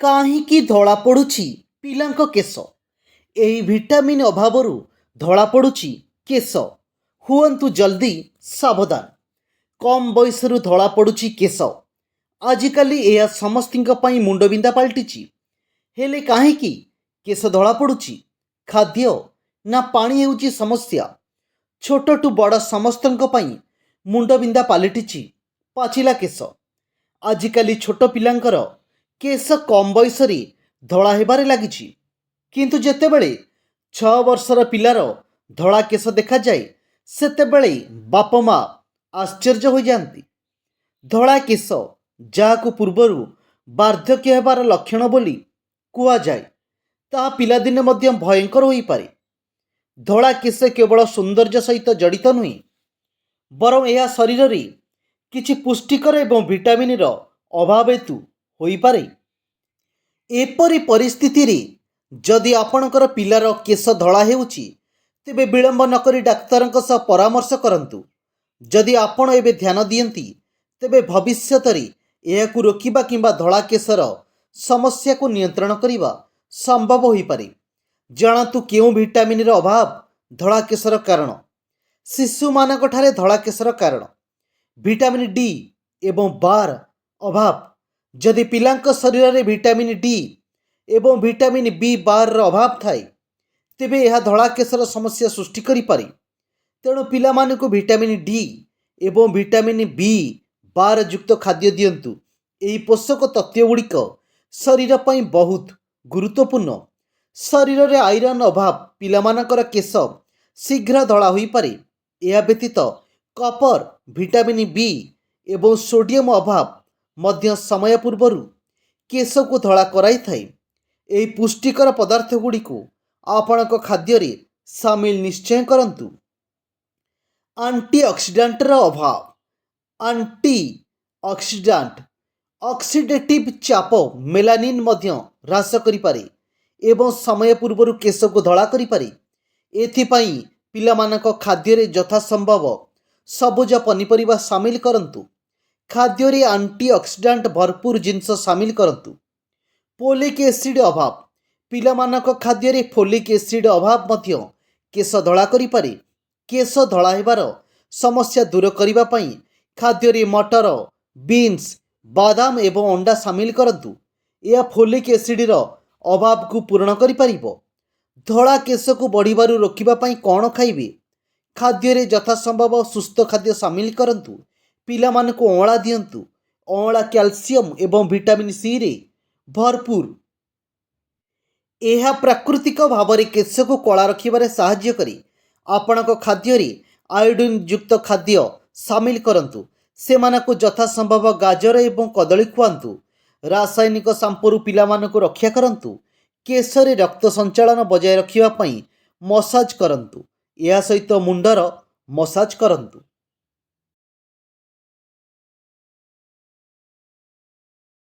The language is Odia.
କାହିଁକି ଧଳା ପଡ଼ୁଛି ପିଲାଙ୍କ କେଶ? ଏହି ଭିଟାମିନ୍ ଅଭାବରୁ ଧଳା ପଡ଼ୁଛି କେଶ। ହୁଅନ୍ତୁ ଜଲ୍ଦି ସାବଧାନ। କମ୍ ବୟସରୁ ଧଳା ପଡ଼ୁଛି କେଶ। ଆଜିକାଲି ଏହା ସମସ୍ତଙ୍କ ପାଇଁ ମୁଣ୍ଡବିନ୍ଧା ପାଲଟିଛି। ହେଲେ କାହିଁକି କେଶ ଧଳା ପଡ଼ୁଛି? ଖାଦ୍ୟ ନା ପାଣି ହେଉଛି ସମସ୍ୟା? ଛୋଟଠୁ ବଡ଼ ସମସ୍ତଙ୍କ ପାଇଁ ମୁଣ୍ଡବିନ୍ଧା ପାଲଟିଛି ପାଚିଲା କେଶ। ଆଜିକାଲି ଛୋଟ ପିଲାଙ୍କର କେଶ କମ୍ ବୟସରେ ଧଳା ହେବାରେ ଲାଗିଛି। କିନ୍ତୁ ଯେତେବେଳେ 6 ବର୍ଷର ପିଲାର ଧଳା କେଶ ଦେଖାଯାଏ ସେତେବେଳେ ବାପ ମା ଆଶ୍ଚର୍ଯ୍ୟ ହୋଇଯାଆନ୍ତି। ଧଳା କେଶ, ଯାହାକୁ ପୂର୍ବରୁ ବାର୍ଦ୍ଧକ୍ୟ ହେବାର ଲକ୍ଷଣ ବୋଲି କୁହାଯାଏ, ତାହା ପିଲାଦିନେ ମଧ୍ୟ ଭୟଙ୍କର ହୋଇପାରେ। ଧଳା କେଶ କେବଳ ସୌନ୍ଦର୍ଯ୍ୟ ସହିତ ଜଡ଼ିତ ନୁହେଁ, ବରଂ ଏହା ଶରୀରରେ କିଛି ପୁଷ୍ଟିକର ଏବଂ ଭିଟାମିନ୍ର ଅଭାବ ହେତୁ ହୋଇପାରେ। ଏପରି ପରିସ୍ଥିତିରେ ଯଦି ଆପଣଙ୍କର ପିଲାର କେଶ ଧଳା ହେଉଛି, ତେବେ ବିଳମ୍ବ ନକରି ଡାକ୍ତରଙ୍କ ସହ ପରାମର୍ଶ କରନ୍ତୁ। ଯଦି ଆପଣ ଏବେ ଧ୍ୟାନ ଦିଅନ୍ତି, ତେବେ ଭବିଷ୍ୟତରେ ଏହାକୁ ରୋକିବା କିମ୍ବା ଧଳା କେଶର ସମସ୍ୟାକୁ ନିୟନ୍ତ୍ରଣ କରିବା ସମ୍ଭବ ହୋଇପାରେ। ଜାଣନ୍ତୁ କେଉଁ ଭିଟାମିନ୍ର ଅଭାବ ଧଳା କେଶର କାରଣ। ଶିଶୁମାନଙ୍କଠାରେ ଧଳା କେଶର କାରଣ ଭିଟାମିନ୍ ଡି ଏବଂ ବାର ଅଭାବ। ଯଦି ପିଲାଙ୍କ ଶରୀରରେ ଭିଟାମିନ୍ ଡି ଏବଂ ଭିଟାମିନ୍ ବି12ର ଅଭାବ ଥାଏ, ତେବେ ଏହା ଧଳା କେଶର ସମସ୍ୟା ସୃଷ୍ଟି କରିପାରେ। ତେଣୁ ପିଲାମାନଙ୍କୁ ଭିଟାମିନ୍ ଡି ଏବଂ ଭିଟାମିନ୍ ବି12 ଯୁକ୍ତ ଖାଦ୍ୟ ଦିଅନ୍ତୁ। ଏହି ପୋଷକ ତତ୍ତ୍ୱଗୁଡ଼ିକ ଶରୀର ପାଇଁ ବହୁତ ଗୁରୁତ୍ୱପୂର୍ଣ୍ଣ। ଶରୀରରେ ଆଇରନ୍ ଅଭାବ ପିଲାମାନଙ୍କର କେଶ ଶୀଘ୍ର ଧଳା ହୋଇପାରେ। ଏହା ବ୍ୟତୀତ କପର, ଭିଟାମିନ୍ ବି ଏବଂ ସୋଡ଼ିୟମ୍ ଅଭାବ ମଧ୍ୟ ସମୟ ପୂର୍ବରୁ କେଶକୁ ଧଳା କରାଇଥାଏ। ଏହି ପୁଷ୍ଟିକର ପଦାର୍ଥଗୁଡ଼ିକୁ ଆପଣଙ୍କ ଖାଦ୍ୟରେ ସାମିଲ ନିଶ୍ଚୟ କରନ୍ତୁ। ଆଣ୍ଟିଅକ୍ସିଡାଣ୍ଟର ଅଭାବ। ଆଣ୍ଟିଅକ୍ସିଡାଣ୍ଟ ଅକ୍ସିଡେଟିଭ୍ ଚାପ ମେଲାନିନ୍ ମଧ୍ୟ ହ୍ରାସ କରିପାରେ ଏବଂ ସମୟ ପୂର୍ବରୁ କେଶକୁ ଧଳା କରିପାରେ। ଏଥିପାଇଁ ପିଲାମାନଙ୍କ ଖାଦ୍ୟରେ ଯଥାସମ୍ଭବ ସବୁଜ ପନିପରିବା ସାମିଲ କରନ୍ତୁ। ଖାଦ୍ୟରେ ଆଣ୍ଟିଅକ୍ସିଡାଣ୍ଟ ଭରପୁର ଜିନିଷ ସାମିଲ କରନ୍ତୁ। ଫୋଲିକ୍ ଏସିଡ୍ ଅଭାବ। ପିଲାମାନଙ୍କ ଖାଦ୍ୟରେ ଫୋଲିକ୍ ଏସିଡ୍ ଅଭାବ ମଧ୍ୟ କେଶ ଧଳା କରିପାରେ। କେଶ ଧଳା ହେବାର ସମସ୍ୟା ଦୂର କରିବା ପାଇଁ ଖାଦ୍ୟରେ ମଟର, ବିନ୍ସ, ବାଦାମ ଏବଂ ଅଣ୍ଡା ସାମିଲ କରନ୍ତୁ। ଏହା ଫୋଲିକ୍ ଏସିଡ୍ର ଅଭାବକୁ ପୂରଣ କରିପାରିବ। ଧଳା କେଶକୁ ବଢ଼ିବାରୁ ରୋକିବା ପାଇଁ କ'ଣ ଖାଇବେ? ଖାଦ୍ୟରେ ଯଥାସମ୍ଭବ ସୁସ୍ଥ ଖାଦ୍ୟ ସାମିଲ କରନ୍ତୁ। ପିଲାମାନଙ୍କୁ ଅଁଳା ଦିଅନ୍ତୁ। ଅଁଳା କ୍ୟାଲସିୟମ୍ ଏବଂ ଭିଟାମିନ୍ ସିରେ ଭରପୁର। ଏହା ପ୍ରାକୃତିକ ଭାବରେ କେଶକୁ କଳା ରଖିବାରେ ସାହାଯ୍ୟ କରେ। ଆପଣଙ୍କ ଖାଦ୍ୟରେ ଆୟୋଡିନ୍ ଯୁକ୍ତ ଖାଦ୍ୟ ସାମିଲ କରନ୍ତୁ। ସେମାନଙ୍କୁ ଯଥାସମ୍ଭବ ଗାଜର ଏବଂ କଦଳୀ ଖୁଆନ୍ତୁ। ରାସାୟନିକ ସାମ୍ପୋରୁ ପିଲାମାନଙ୍କୁ ରକ୍ଷା କରନ୍ତୁ। କେଶରେ ରକ୍ତ ସଞ୍ଚାଳନ ବଜାୟ ରଖିବା ପାଇଁ ମସାଜ କରନ୍ତୁ। ଏହା ସହିତ ମୁଣ୍ଡର ମସାଜ କରନ୍ତୁ।